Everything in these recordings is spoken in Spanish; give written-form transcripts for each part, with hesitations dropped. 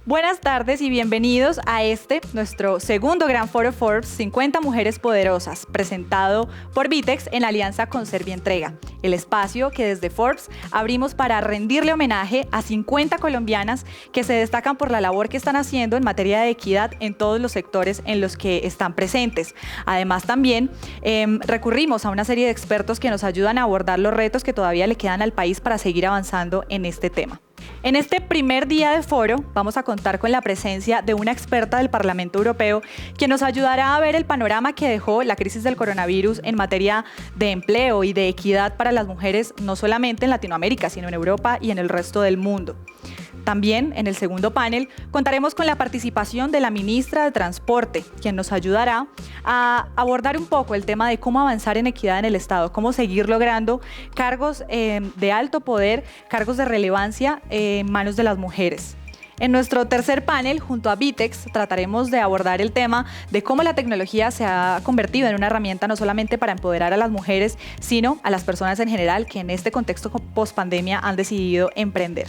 Buenas tardes y bienvenidos a nuestro segundo Gran Foro Forbes 50 Mujeres Poderosas, presentado por Vitex en alianza con Servientrega, el espacio que desde Forbes abrimos para rendirle homenaje a 50 colombianas que se destacan por la labor que están haciendo en materia de equidad en todos los sectores en los que están presentes. Además, también recurrimos a una serie de expertos que nos ayudan a abordar los retos que todavía le quedan al país para seguir avanzando en este tema. En este primer día de foro vamos a contar con la presencia de una experta del Parlamento Europeo que nos ayudará a ver el panorama que dejó la crisis del coronavirus en materia de empleo y de equidad para las mujeres, no solamente en Latinoamérica, sino en Europa y en el resto del mundo. También, en el segundo panel, contaremos con la participación de la ministra de Transporte, quien nos ayudará a abordar un poco el tema de cómo avanzar en equidad en el Estado, cómo seguir logrando cargos de alto poder, cargos de relevancia en manos de las mujeres. En nuestro tercer panel, junto a Vitex, trataremos de abordar el tema de cómo la tecnología se ha convertido en una herramienta no solamente para empoderar a las mujeres, sino a las personas en general que en este contexto post-pandemia han decidido emprender.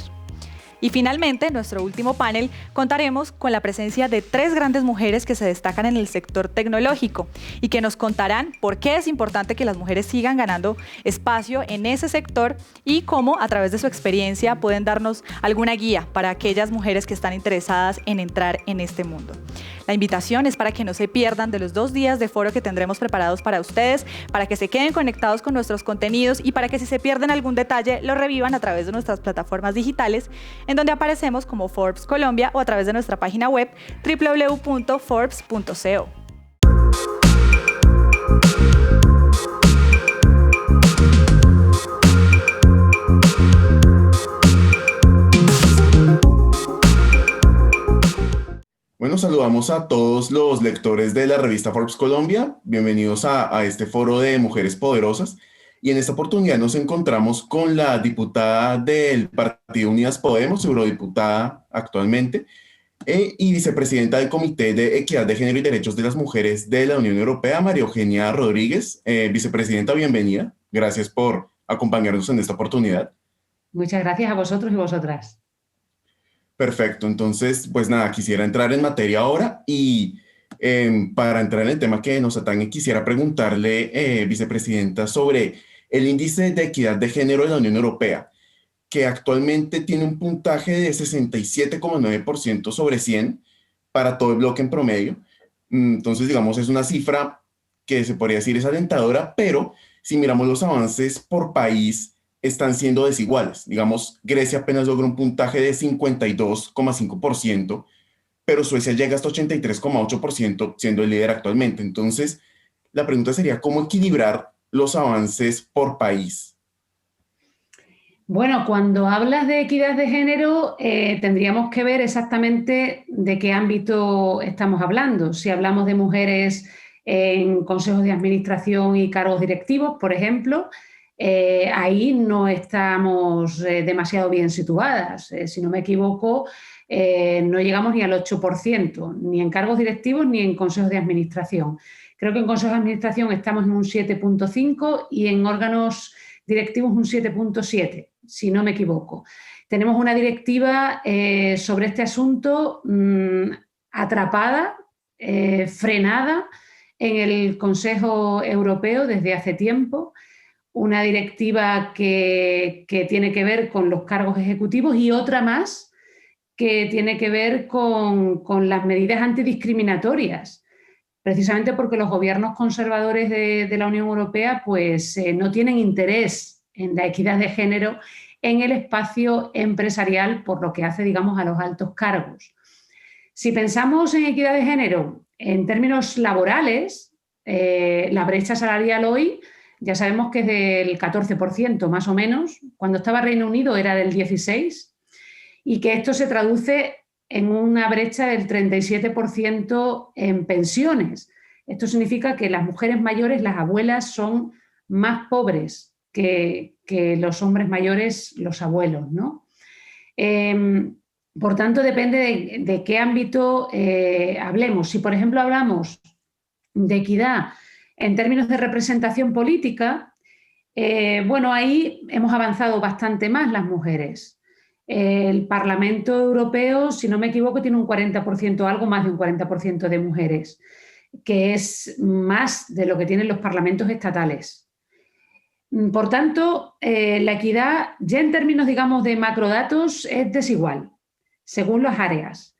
Y finalmente, en nuestro último panel, contaremos con la presencia de 3 grandes mujeres que se destacan en el sector tecnológico y que nos contarán por qué es importante que las mujeres sigan ganando espacio en ese sector y cómo, a través de su experiencia, pueden darnos alguna guía para aquellas mujeres que están interesadas en entrar en este mundo. La invitación es para que no se pierdan de los 2 días de foro que tendremos preparados para ustedes, para que se queden conectados con nuestros contenidos y para que si se pierden algún detalle, lo revivan a través de nuestras plataformas digitales, en donde aparecemos como Forbes Colombia o a través de nuestra página web www.forbes.co. Bueno, saludamos a todos los lectores de la revista Forbes Colombia. Bienvenidos a este foro de Mujeres Poderosas. Y en esta oportunidad nos encontramos con la diputada del Partido Unidas Podemos, eurodiputada actualmente, y vicepresidenta del Comité de Equidad de Género y Derechos de las Mujeres de la Unión Europea, María Eugenia Rodríguez. Vicepresidenta, bienvenida. Gracias por acompañarnos en esta oportunidad. Muchas gracias a vosotros y vosotras. Perfecto, entonces, pues nada, quisiera entrar en materia ahora y para entrar en el tema que nos atañe, quisiera preguntarle, vicepresidenta, sobre el índice de equidad de género de la Unión Europea, que actualmente tiene un puntaje de 67,9% sobre 100 para todo el bloque en promedio. Entonces, digamos, es una cifra que se podría decir es alentadora, pero si miramos los avances por país, están siendo desiguales. Digamos, Grecia apenas logra un puntaje de 52,5%, pero Suecia llega hasta 83,8%, siendo el líder actualmente. Entonces, la pregunta sería, ¿cómo equilibrar los avances por país? Bueno, cuando hablas de equidad de género, tendríamos que ver exactamente de qué ámbito estamos hablando. Si hablamos de mujeres en consejos de administración y cargos directivos, por ejemplo, ahí no estamos demasiado bien situadas. Si no me equivoco, no llegamos ni al 8%, ni en cargos directivos ni en consejos de administración. Creo que en consejos de administración estamos en un 7,5 y en órganos directivos un 7,7, si no me equivoco. Tenemos una directiva sobre este asunto atrapada, frenada en el Consejo Europeo desde hace tiempo. Una directiva que tiene que ver con los cargos ejecutivos y otra más que tiene que ver con las medidas antidiscriminatorias, precisamente porque los gobiernos conservadores de la Unión Europea pues, no tienen interés en la equidad de género en el espacio empresarial por lo que hace, digamos, a los altos cargos. Si pensamos en equidad de género en términos laborales, la brecha salarial hoy ya sabemos que es del 14%, más o menos. Cuando estaba Reino Unido era del 16%, y que esto se traduce en una brecha del 37% en pensiones. Esto significa que las mujeres mayores, las abuelas, son más pobres que los hombres mayores, los abuelos, ¿no? Por tanto, depende de qué ámbito hablemos. Si, por ejemplo, hablamos de equidad en términos de representación política, bueno, ahí hemos avanzado bastante más las mujeres. El Parlamento Europeo, si no me equivoco, tiene un 40%, algo más de un 40% de mujeres, que es más de lo que tienen los parlamentos estatales. Por tanto, la equidad, ya en términos, digamos, de macrodatos, es desigual, según las áreas.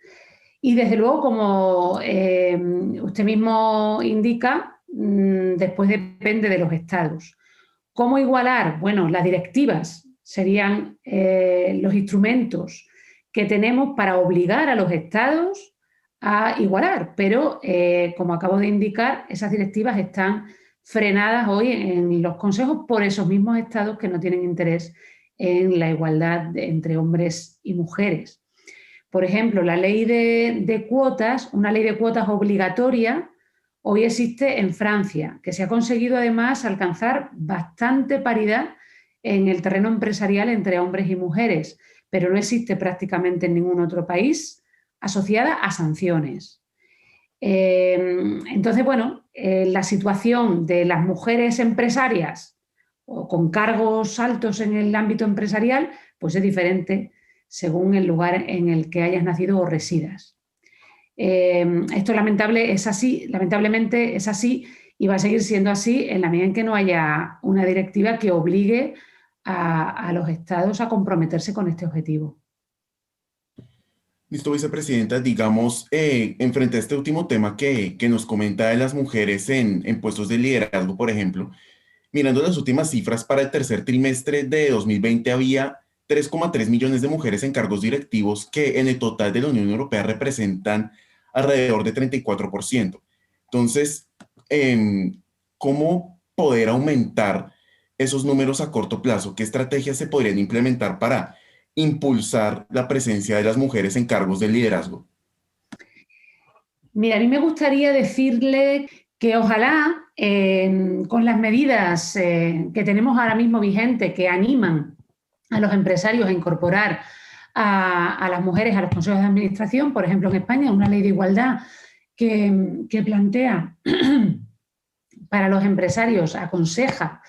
Y desde luego, como usted mismo indica, después depende de los estados. ¿Cómo igualar? Bueno, las directivas serían los instrumentos que tenemos para obligar a los estados a igualar, pero como acabo de indicar, esas directivas están frenadas hoy en los consejos por esos mismos estados que no tienen interés en la igualdad entre hombres y mujeres. Por ejemplo, la ley de cuotas, una ley de cuotas obligatoria, hoy existe en Francia, que se ha conseguido además alcanzar bastante paridad en el terreno empresarial entre hombres y mujeres, pero no existe prácticamente en ningún otro país, asociada a sanciones. Entonces, bueno, la situación de las mujeres empresarias o con cargos altos en el ámbito empresarial, pues es diferente según el lugar en el que hayas nacido o residas. Esto lamentablemente es así y va a seguir siendo así en la medida en que no haya una directiva que obligue a los estados a comprometerse con este objetivo. Listo, vicepresidenta, digamos, en frente a este último tema que nos comenta de las mujeres en puestos de liderazgo, por ejemplo, mirando las últimas cifras para el tercer trimestre de 2020 había 3,3 millones de mujeres en cargos directivos que en el total de la Unión Europea representan alrededor de 34%. Entonces, ¿cómo poder aumentar esos números a corto plazo? ¿Qué estrategias se podrían implementar para impulsar la presencia de las mujeres en cargos de liderazgo? Mira, a mí me gustaría decirle que ojalá con las medidas que tenemos ahora mismo vigentes que animan a los empresarios a incorporar a las mujeres a los consejos de administración, por ejemplo, en España, una ley de igualdad que plantea para los empresarios, aconseja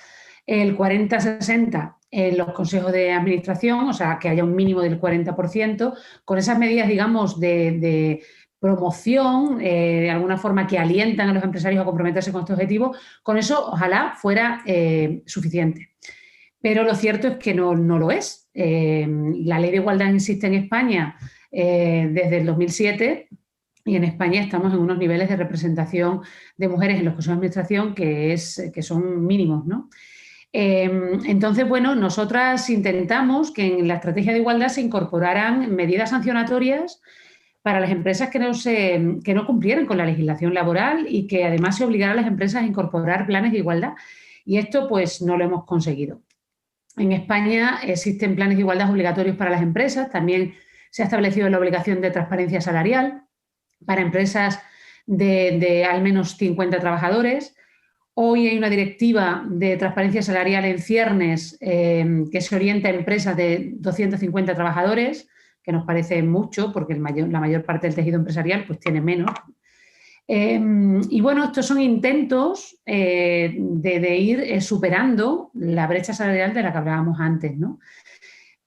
el 40-60 en los consejos de administración, o sea, que haya un mínimo del 40%, con esas medidas, digamos, de promoción, de alguna forma que alientan a los empresarios a comprometerse con este objetivo, con eso ojalá fuera suficiente. Pero lo cierto es que no lo es. La ley de igualdad existe en España desde el 2007 y en España estamos en unos niveles de representación de mujeres en los consejos de administración que son mínimos, ¿no? Entonces, bueno, nosotras intentamos que en la estrategia de igualdad se incorporaran medidas sancionatorias para las empresas que no cumplieran con la legislación laboral y que además se obligara a las empresas a incorporar planes de igualdad. Y esto, pues, no lo hemos conseguido. En España existen planes de igualdad obligatorios para las empresas, también se ha establecido la obligación de transparencia salarial para empresas de al menos 50 trabajadores. Hoy hay una directiva de transparencia salarial en ciernes que se orienta a empresas de 250 trabajadores, que nos parece mucho porque la mayor parte del tejido empresarial pues, tiene menos. Y bueno, estos son intentos de ir superando la brecha salarial de la que hablábamos antes, ¿no?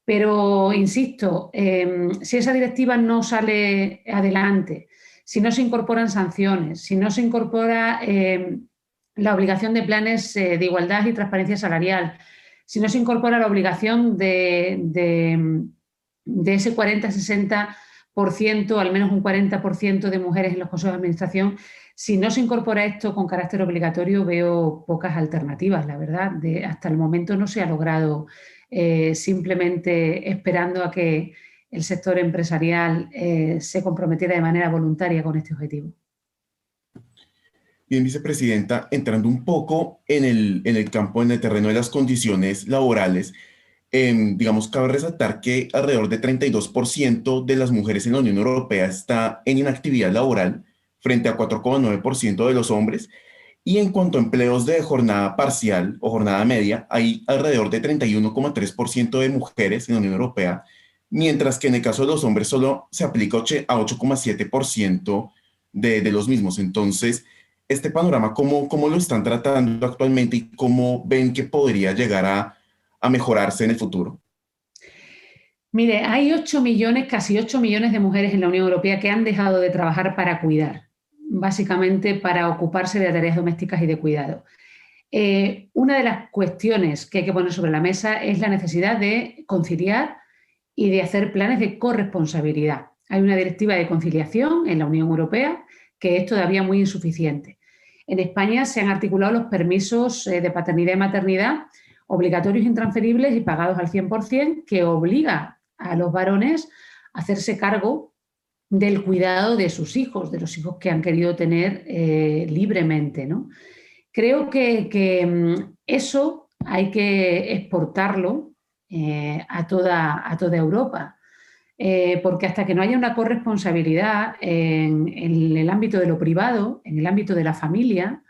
Pero, insisto, si esa directiva no sale adelante, si no se incorporan sanciones, si no se incorpora la obligación de planes de igualdad y transparencia salarial, si no se incorpora la obligación de ese 40-60%, al menos un 40% de mujeres en los consejos de administración, si no se incorpora esto con carácter obligatorio, veo pocas alternativas, la verdad. Hasta el momento no se ha logrado simplemente esperando a que el sector empresarial se comprometiera de manera voluntaria con este objetivo. Bien, vicepresidenta, entrando un poco en el campo, en el terreno de las condiciones laborales, digamos, cabe resaltar que alrededor de 32% de las mujeres en la Unión Europea está en inactividad laboral frente a 4,9% de los hombres. Y en cuanto a empleos de jornada parcial o jornada media, hay alrededor de 31,3% de mujeres en la Unión Europea, mientras que en el caso de los hombres solo se aplica a 8,7% de los mismos. Entonces, este panorama, ¿cómo lo están tratando actualmente y cómo ven que podría llegar a mejorarse en el futuro? Mire, hay 8 millones, casi 8 millones de mujeres en la Unión Europea que han dejado de trabajar para cuidar, básicamente para ocuparse de tareas domésticas y de cuidado. Una de las cuestiones que hay que poner sobre la mesa es la necesidad de conciliar y de hacer planes de corresponsabilidad. Hay una directiva de conciliación en la Unión Europea que es todavía muy insuficiente. En España se han articulado los permisos de paternidad y maternidad obligatorios, intransferibles y pagados al 100%, que obliga a los varones a hacerse cargo del cuidado de sus hijos, de los hijos que han querido tener libremente, ¿no? Creo que eso hay que exportarlo a toda Europa, porque hasta que no haya una corresponsabilidad en el ámbito de lo privado, en el ámbito de la familia,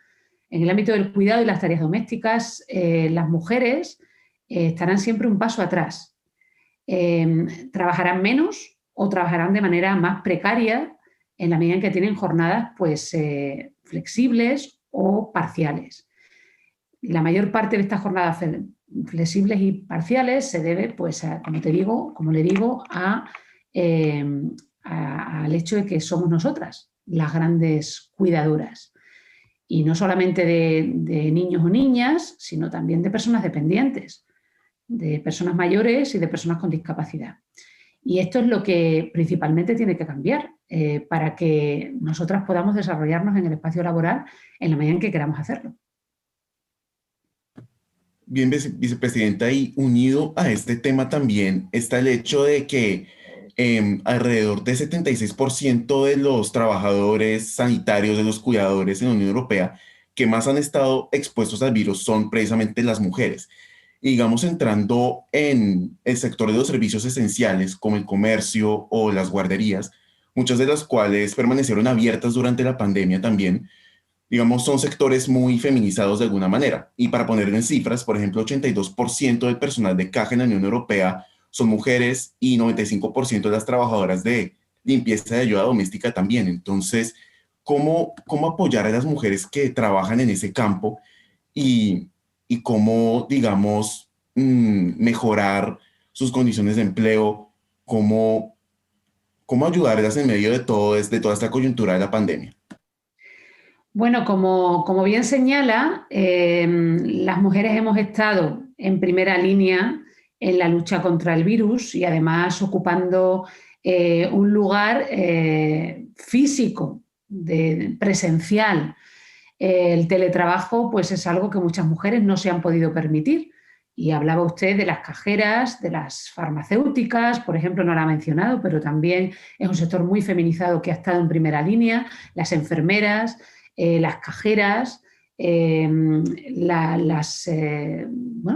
en el ámbito del cuidado y las tareas domésticas, las mujeres estarán siempre un paso atrás. Trabajarán menos o trabajarán de manera más precaria en la medida en que tienen jornadas pues, flexibles o parciales. La mayor parte de estas jornadas flexibles y parciales se debe, pues, como le digo, al hecho de que somos nosotras las grandes cuidadoras. Y no solamente de niños o niñas, sino también de personas dependientes, de personas mayores y de personas con discapacidad. Y esto es lo que principalmente tiene que cambiar para que nosotras podamos desarrollarnos en el espacio laboral en la medida en que queramos hacerlo. Bien, vicepresidenta, y unido a este tema también está el hecho de que alrededor de 76% de los trabajadores sanitarios, de los cuidadores en la Unión Europea, que más han estado expuestos al virus son precisamente las mujeres. Y digamos, entrando en el sector de los servicios esenciales, como el comercio o las guarderías, muchas de las cuales permanecieron abiertas durante la pandemia también, digamos, son sectores muy feminizados de alguna manera. Y para poner en cifras, por ejemplo, 82% del personal de caja en la Unión Europea son mujeres y 95% de las trabajadoras de limpieza y ayuda doméstica también. Entonces, ¿cómo apoyar a las mujeres que trabajan en ese campo y cómo, digamos, mejorar sus condiciones de empleo? ¿Cómo ayudarlas en medio de toda esta coyuntura de la pandemia? Bueno, como bien señala, las mujeres hemos estado en primera línea en la lucha contra el virus y además ocupando un lugar físico, presencial. El teletrabajo pues, es algo que muchas mujeres no se han podido permitir. Y hablaba usted de las cajeras, de las farmacéuticas, por ejemplo, no la ha mencionado, pero también es un sector muy feminizado que ha estado en primera línea, las enfermeras, las cajeras,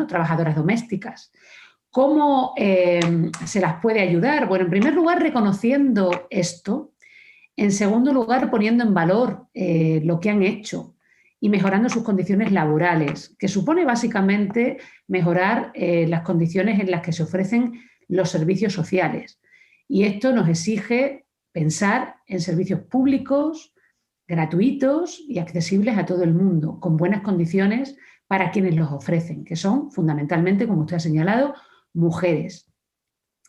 trabajadoras domésticas. ¿Cómo se las puede ayudar? Bueno, en primer lugar, reconociendo esto. En segundo lugar, poniendo en valor lo que han hecho y mejorando sus condiciones laborales, que supone básicamente mejorar las condiciones en las que se ofrecen los servicios sociales. Y esto nos exige pensar en servicios públicos, gratuitos y accesibles a todo el mundo, con buenas condiciones para quienes los ofrecen, que son fundamentalmente, como usted ha señalado, mujeres.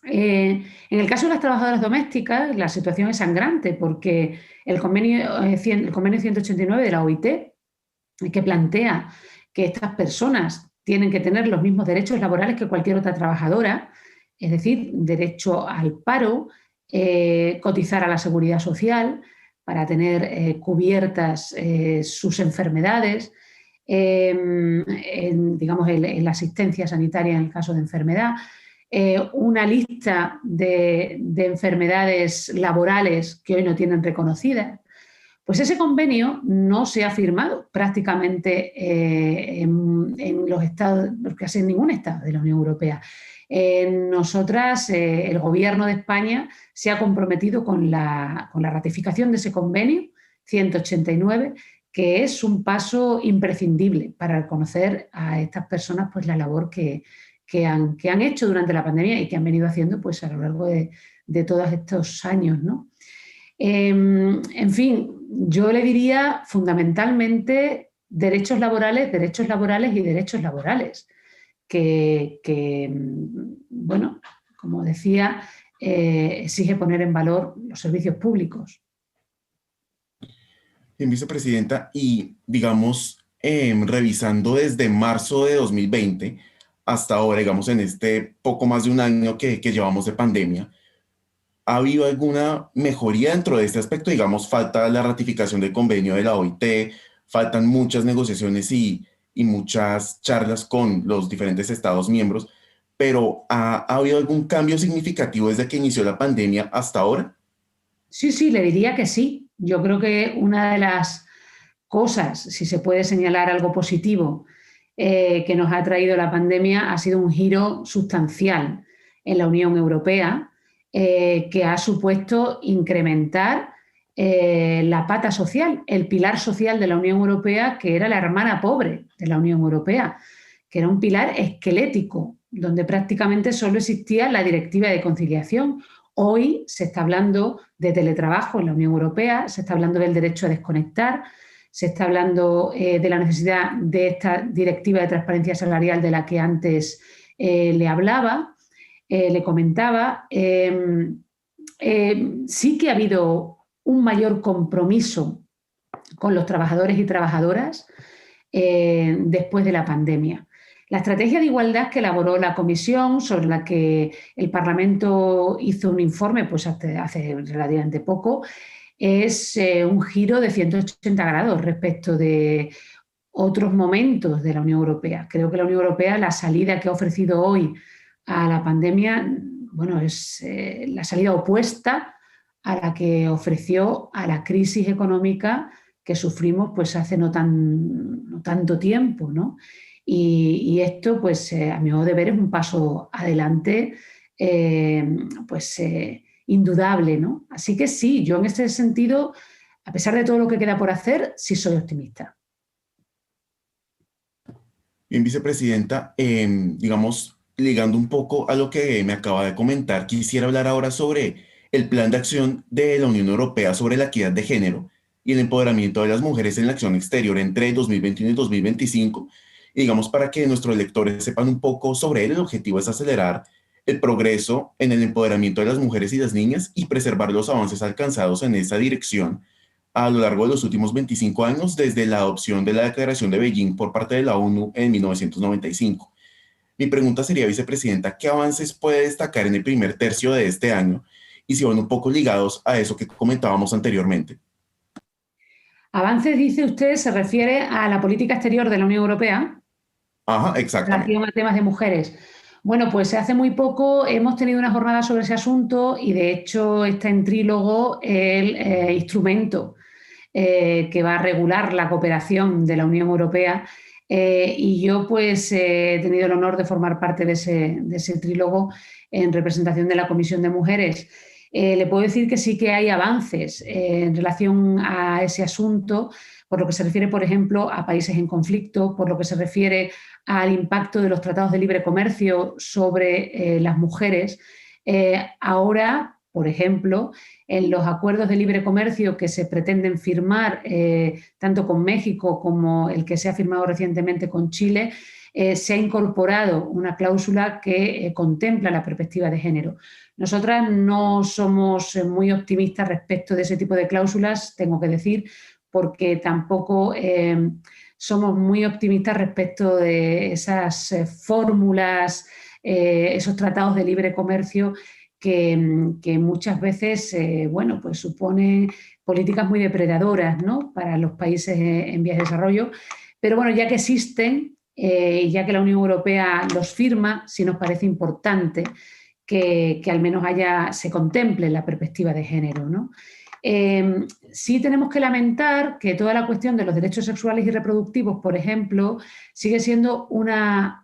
En el caso de las trabajadoras domésticas, la situación es sangrante porque el convenio 189 de la OIT, que plantea que estas personas tienen que tener los mismos derechos laborales que cualquier otra trabajadora, es decir, derecho al paro, cotizar a la seguridad social para tener cubiertas sus enfermedades, en la asistencia sanitaria en el caso de enfermedad, una lista de enfermedades laborales que hoy no tienen reconocidas. Pues ese convenio no se ha firmado prácticamente en los estados, casi en ningún estado de la Unión Europea. Nosotras, el Gobierno de España se ha comprometido con la ratificación de ese convenio 189, que es un paso imprescindible para reconocer a estas personas pues, la labor que han hecho durante la pandemia y que han venido haciendo pues, a lo largo de todos estos años, ¿no? En fin, yo le diría fundamentalmente derechos laborales y derechos laborales. Que, bueno, como decía, exige poner en valor los servicios públicos. Bien, vicepresidenta, y digamos, revisando desde marzo de 2020 hasta ahora, digamos, en este poco más de un año que llevamos de pandemia, ¿ha habido alguna mejoría dentro de este aspecto? Digamos, falta la ratificación del convenio de la OIT, faltan muchas negociaciones y muchas charlas con los diferentes estados miembros, pero ¿ha habido algún cambio significativo desde que inició la pandemia hasta ahora? Sí, sí, le diría que sí. Yo creo que una de las cosas, si se puede señalar algo positivo, que nos ha traído la pandemia ha sido un giro sustancial en la Unión Europea, que ha supuesto incrementar la pata social, el pilar social de la Unión Europea, que era la hermana pobre de la Unión Europea, que era un pilar esquelético, donde prácticamente solo existía la directiva de conciliación. Hoy se está hablando de teletrabajo en la Unión Europea, se está hablando del derecho a desconectar, se está hablando de la necesidad de esta directiva de transparencia salarial de la que antes le hablaba, le comentaba. Sí que ha habido un mayor compromiso con los trabajadores y trabajadoras después de la pandemia. La estrategia de igualdad que elaboró la Comisión, sobre la que el Parlamento hizo un informe pues hace relativamente poco, es un giro de 180 grados respecto de otros momentos de la Unión Europea. Creo que la Unión Europea, la salida que ha ofrecido hoy a la pandemia, bueno, es la salida opuesta a la que ofreció a la crisis económica que sufrimos pues hace no tanto tiempo, ¿no? Y esto, pues, a mi modo de ver, es un paso adelante, indudable, ¿no? Así que sí, yo en este sentido, a pesar de todo lo que queda por hacer, sí soy optimista. Bien, vicepresidenta, digamos, ligando un poco a lo que me acaba de comentar, quisiera hablar ahora sobre el plan de acción de la Unión Europea sobre la equidad de género y el empoderamiento de las mujeres en la acción exterior entre 2021 y 2025. Y digamos, para que nuestros lectores sepan un poco sobre él, el objetivo es acelerar el progreso en el empoderamiento de las mujeres y las niñas y preservar los avances alcanzados en esa dirección a lo largo de los últimos 25 años desde la adopción de la Declaración de Beijing por parte de la ONU en 1995. Mi pregunta sería, vicepresidenta, ¿qué avances puede destacar en el primer tercio de este año y si van un poco ligados a eso que comentábamos anteriormente? Avances, dice usted, se refiere a la política exterior de la Unión Europea Ajá, en exactamente. relación a temas de mujeres. Bueno, pues hace muy poco hemos tenido una jornada sobre ese asunto y de hecho está en trílogo el instrumento que va a regular la cooperación de la Unión Europea. Y yo pues he tenido el honor de formar parte de ese trílogo en representación de la Comisión de Mujeres. Le puedo decir que sí que hay avances en relación a ese asunto, por lo que se refiere, por ejemplo, a países en conflicto, por lo que se refiere al impacto de los tratados de libre comercio sobre las mujeres. Ahora, por ejemplo, en los acuerdos de libre comercio que se pretenden firmar tanto con México como el que se ha firmado recientemente con Chile, se ha incorporado una cláusula que contempla la perspectiva de género. Nosotras no somos muy optimistas respecto de ese tipo de cláusulas, tengo que decir, porque tampoco somos muy optimistas respecto de esas fórmulas, esos tratados de libre comercio que muchas veces bueno, pues suponen políticas muy depredadoras, ¿no?, para los países en vías de desarrollo. Pero bueno, ya que existen y ya que la Unión Europea los firma, sí nos parece importante que al menos se contemple la perspectiva de género, ¿no? Sí tenemos que lamentar que toda la cuestión de los derechos sexuales y reproductivos, por ejemplo, sigue siendo una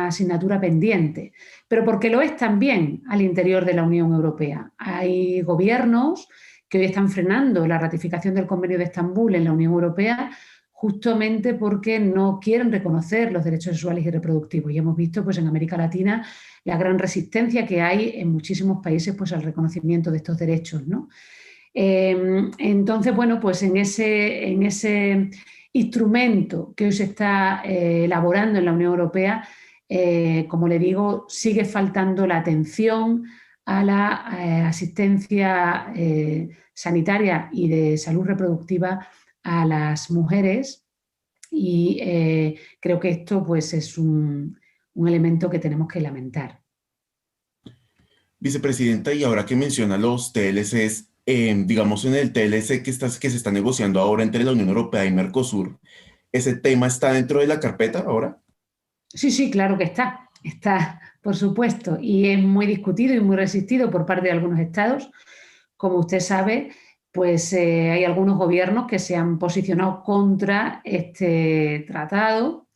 asignatura pendiente, pero porque lo es también al interior de la Unión Europea. Hay gobiernos que hoy están frenando la ratificación del Convenio de Estambul en la Unión Europea justamente porque no quieren reconocer los derechos sexuales y reproductivos. Y hemos visto pues, en América Latina la gran resistencia que hay en muchísimos países pues, al reconocimiento de estos derechos, ¿no? Entonces, bueno, pues en ese instrumento que hoy se está elaborando en la Unión Europea, como le digo, sigue faltando la atención a la asistencia sanitaria y de salud reproductiva a las mujeres y creo que esto pues, es un elemento que tenemos que lamentar. Vicepresidenta, y ahora que menciona los TLCs, digamos en el TLC que se está negociando ahora entre la Unión Europea y Mercosur, ¿ese tema está dentro de la carpeta ahora? Sí, claro que está, por supuesto, y es muy discutido y muy resistido por parte de algunos estados. Como usted sabe, pues hay algunos gobiernos que se han posicionado contra este tratado.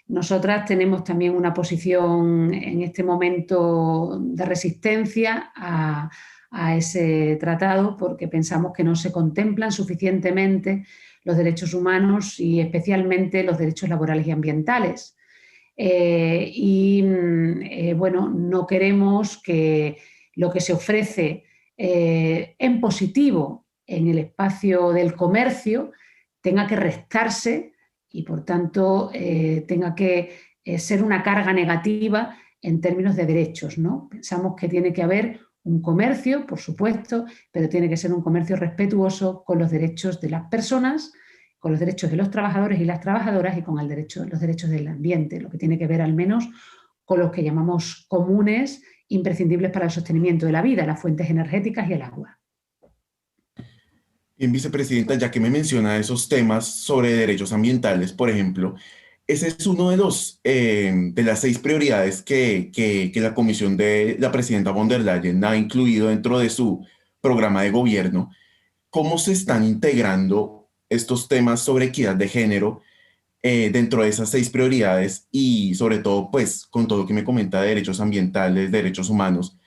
Nosotras tenemos también una posición en este momento de resistencia a ese tratado porque pensamos que no se contemplan suficientemente los derechos humanos y especialmente los derechos laborales y ambientales. Bueno, no queremos que lo que se ofrece en positivo en el espacio del comercio tenga que restarse y por tanto tenga que ser una carga negativa en términos de derechos, ¿no? Pensamos que tiene que haber un comercio, por supuesto, pero tiene que ser un comercio respetuoso con los derechos de las personas, con los derechos de los trabajadores y las trabajadoras y con los derechos del ambiente, lo que tiene que ver al menos con los que llamamos comunes imprescindibles para el sostenimiento de la vida, las fuentes energéticas y el agua. Bien, vicepresidenta, ya que me menciona esos temas sobre derechos ambientales, por ejemplo, ese es uno de las 6 prioridades que la comisión de la presidenta von der Leyen ha incluido dentro de su programa de gobierno. ¿Cómo se están integrando estos temas sobre equidad de género dentro de esas 6 prioridades y sobre todo, pues, con todo lo que me comenta de derechos ambientales, derechos humanos?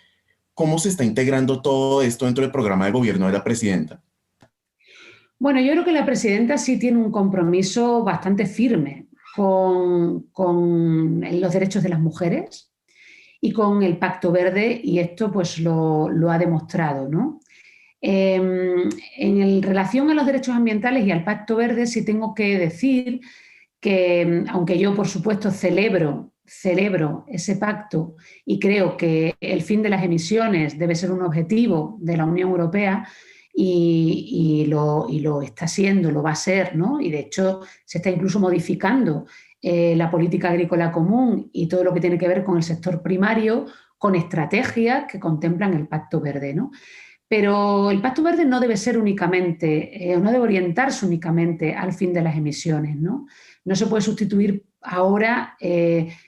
¿Cómo se está integrando todo esto dentro del programa de gobierno de la presidenta? Bueno, yo creo que la presidenta sí tiene un compromiso bastante firme con los derechos de las mujeres y con el Pacto Verde, y esto pues lo ha demostrado, ¿no? En relación a los derechos ambientales y al Pacto Verde, sí tengo que decir que, aunque yo por supuesto celebro ese pacto y creo que el fin de las emisiones debe ser un objetivo de la Unión Europea, y lo está siendo, lo va a ser, ¿no? Y de hecho se está incluso modificando la política agrícola común y todo lo que tiene que ver con el sector primario, con estrategias que contemplan el Pacto Verde, ¿no? Pero el Pacto Verde no debe ser únicamente, no debe orientarse únicamente al fin de las emisiones, ¿no? No se puede sustituir ahora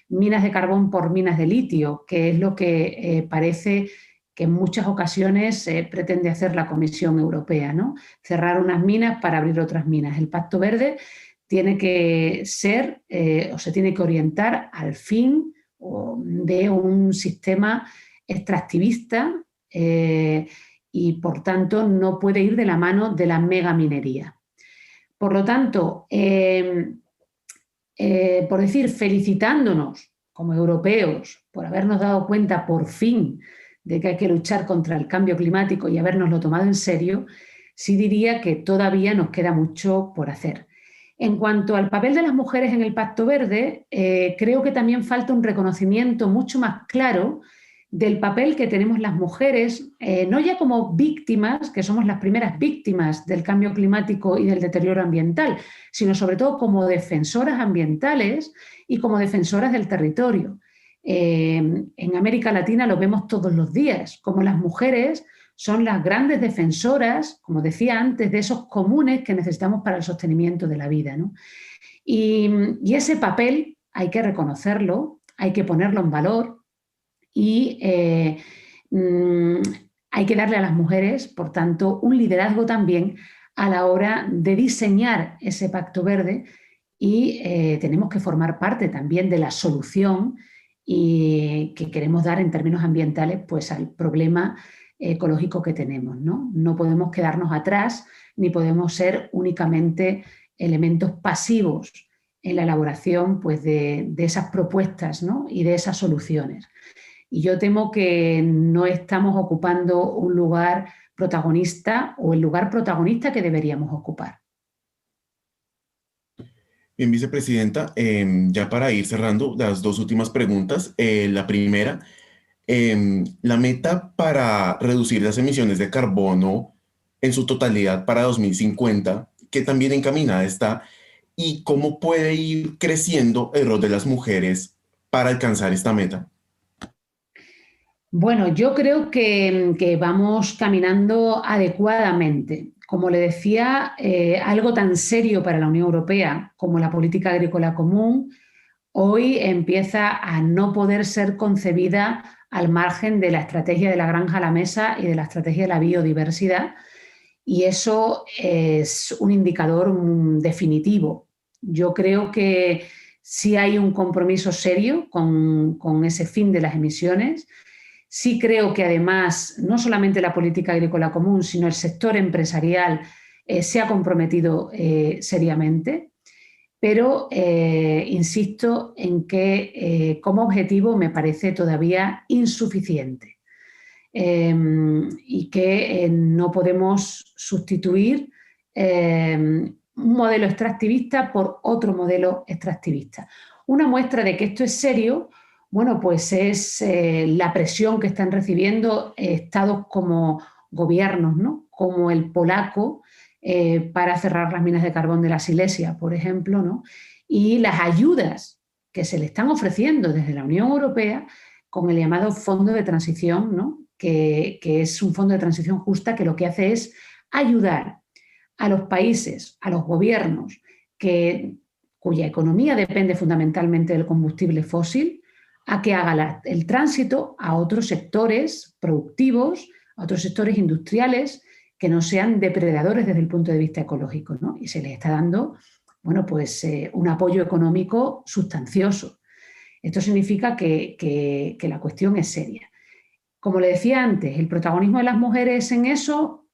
minas de carbón por minas de litio, que es lo que parece que en muchas ocasiones pretende hacer la Comisión Europea, ¿no? Cerrar unas minas para abrir otras minas. El Pacto Verde tiene que ser o se tiene que orientar al fin de un sistema extractivista y por tanto no puede ir de la mano de la megaminería. Por lo tanto, por decir, felicitándonos como europeos por habernos dado cuenta por fin de que hay que luchar contra el cambio climático y habernoslo tomado en serio, sí diría que todavía nos queda mucho por hacer. En cuanto al papel de las mujeres en el Pacto Verde, creo que también falta un reconocimiento mucho más claro del papel que tenemos las mujeres, no ya como víctimas, que somos las primeras víctimas del cambio climático y del deterioro ambiental, sino sobre todo como defensoras ambientales y como defensoras del territorio. En América Latina lo vemos todos los días, como las mujeres son las grandes defensoras, como decía antes, de esos comunes que necesitamos para el sostenimiento de la vida, ¿no? Y ese papel hay que reconocerlo, hay que ponerlo en valor y hay que darle a las mujeres, por tanto, un liderazgo también a la hora de diseñar ese Pacto Verde y tenemos que formar parte también de la solución y que queremos dar en términos ambientales pues, al problema ecológico que tenemos, ¿no? No podemos quedarnos atrás ni podemos ser únicamente elementos pasivos en la elaboración pues, de esas propuestas, ¿no? Y de esas soluciones. Y yo temo que no estamos ocupando un lugar protagonista o el lugar protagonista que deberíamos ocupar. Bien, vicepresidenta, ya para ir cerrando, las dos últimas preguntas. La primera, la meta para reducir las emisiones de carbono en su totalidad para 2050, que también encaminada está, y cómo puede ir creciendo el rol de las mujeres para alcanzar esta meta. Bueno, yo creo que vamos caminando adecuadamente. Como le decía, algo tan serio para la Unión Europea como la política agrícola común hoy empieza a no poder ser concebida al margen de la estrategia de la granja a la mesa y de la estrategia de la biodiversidad, y eso es un indicador definitivo. Yo creo que sí hay un compromiso serio con ese fin de las emisiones. Sí creo que además no solamente la política agrícola común, sino el sector empresarial se ha comprometido seriamente, pero insisto en que como objetivo me parece todavía insuficiente y que no podemos sustituir un modelo extractivista por otro modelo extractivista. Una muestra de que esto es serio, bueno, pues es la presión que están recibiendo estados como gobiernos, ¿no? Como el polaco, para cerrar las minas de carbón de la Silesia, por ejemplo, ¿no? Y las ayudas que se le están ofreciendo desde la Unión Europea con el llamado Fondo de Transición, ¿no? Que es un fondo de transición justa que lo que hace es ayudar a los países, a los gobiernos cuya economía depende fundamentalmente del combustible fósil, a que haga el tránsito a otros sectores productivos, a otros sectores industriales que no sean depredadores desde el punto de vista ecológico, ¿no? Y se les está dando, bueno, pues un apoyo económico sustancioso. Esto significa que la cuestión es seria. Como le decía antes, el protagonismo de las mujeres en eso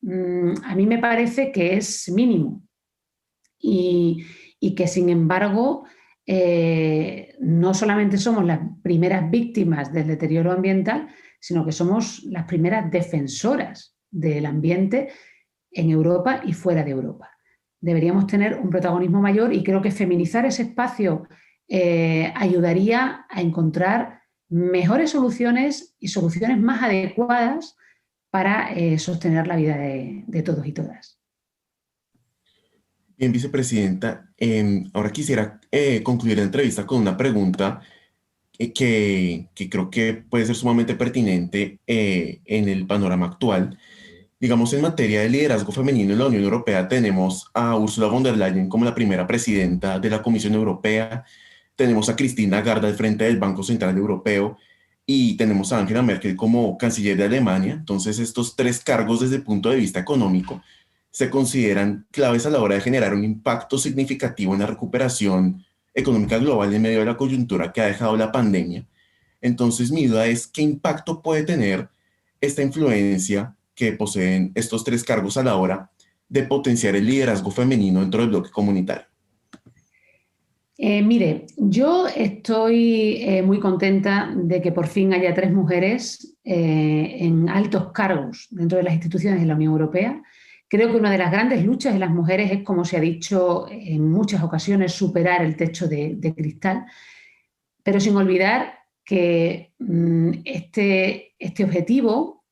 a mí me parece que es mínimo y que, sin embargo, no solamente somos las primeras víctimas del deterioro ambiental, sino que somos las primeras defensoras del ambiente en Europa y fuera de Europa. Deberíamos tener un protagonismo mayor y creo que feminizar ese espacio ayudaría a encontrar mejores soluciones y soluciones más adecuadas para sostener la vida de todos y todas. Bien, vicepresidenta, ahora quisiera concluir la entrevista con una pregunta que creo que puede ser sumamente pertinente en el panorama actual. Digamos, en materia de liderazgo femenino en la Unión Europea, tenemos a Ursula von der Leyen como la primera presidenta de la Comisión Europea, tenemos a Christine Lagarde al frente del Banco Central Europeo y tenemos a Angela Merkel como canciller de Alemania. Entonces, estos tres cargos desde el punto de vista económico se consideran claves a la hora de generar un impacto significativo en la recuperación económica global en medio de la coyuntura que ha dejado la pandemia. Entonces, mi duda es, ¿qué impacto puede tener esta influencia que poseen estos tres cargos a la hora de potenciar el liderazgo femenino dentro del bloque comunitario? Mire, yo estoy muy contenta de que por fin haya tres mujeres en altos cargos dentro de las instituciones de la Unión Europea. Creo que una de las grandes luchas de las mujeres es, como se ha dicho en muchas ocasiones, superar el techo de cristal, pero sin olvidar que este objetivo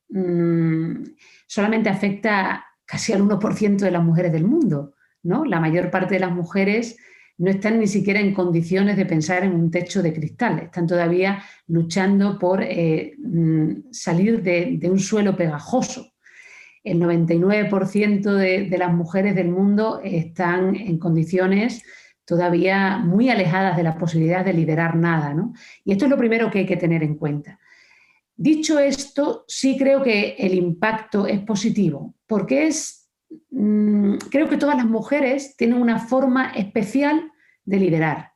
solamente afecta casi al 1% de las mujeres del mundo, ¿no? La mayor parte de las mujeres no están ni siquiera en condiciones de pensar en un techo de cristal, están todavía luchando por salir de un suelo pegajoso. El 99% de las mujeres del mundo están en condiciones todavía muy alejadas de la posibilidad de liderar nada, ¿no? Y esto es lo primero que hay que tener en cuenta. Dicho esto, sí creo que el impacto es positivo, porque creo que todas las mujeres tienen una forma especial de liderar.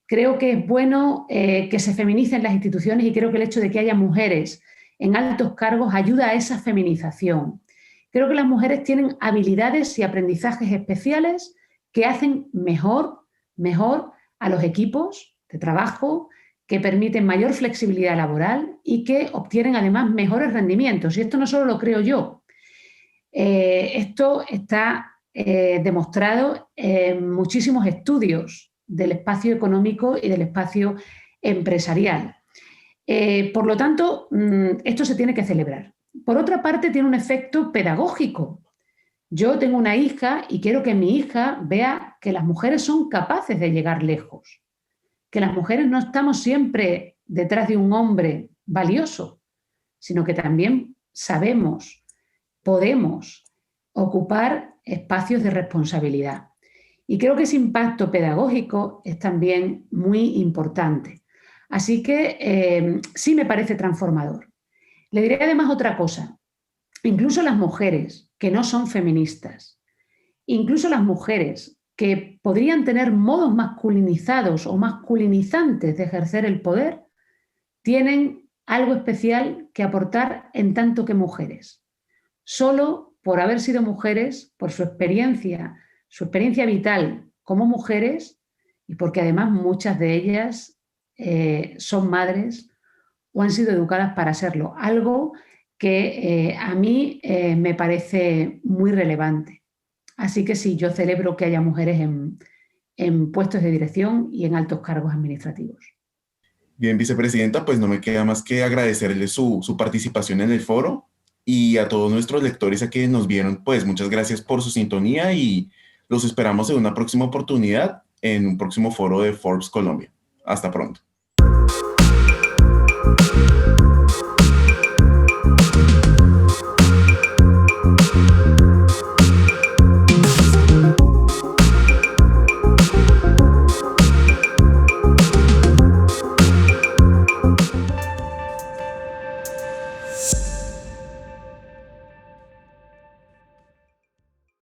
Creo que es bueno que se feminicen las instituciones y creo que el hecho de que haya mujeres en altos cargos ayuda a esa feminización. Creo que las mujeres tienen habilidades y aprendizajes especiales que hacen mejor a los equipos de trabajo, que permiten mayor flexibilidad laboral y que obtienen además mejores rendimientos. Y esto no solo lo creo yo. Esto está demostrado en muchísimos estudios del espacio económico y del espacio empresarial. Por lo tanto, esto se tiene que celebrar. Por otra parte, tiene un efecto pedagógico. Yo tengo una hija y quiero que mi hija vea que las mujeres son capaces de llegar lejos, que las mujeres no estamos siempre detrás de un hombre valioso, sino que también sabemos, podemos ocupar espacios de responsabilidad. Y creo que ese impacto pedagógico es también muy importante. Así que sí me parece transformador. Le diré además otra cosa. Incluso las mujeres que no son feministas, incluso las mujeres que podrían tener modos masculinizados o masculinizantes de ejercer el poder, tienen algo especial que aportar en tanto que mujeres. Solo por haber sido mujeres, por su experiencia vital como mujeres y porque además muchas de ellas son madres o han sido educadas para serlo. Algo que a mí me parece muy relevante. Así que sí, yo celebro que haya mujeres en puestos de dirección y en altos cargos administrativos. Bien, vicepresidenta, pues no me queda más que agradecerle su participación en el foro y a todos nuestros lectores a quienes nos vieron, pues muchas gracias por su sintonía y los esperamos en una próxima oportunidad en un próximo foro de Forbes Colombia. Hasta pronto.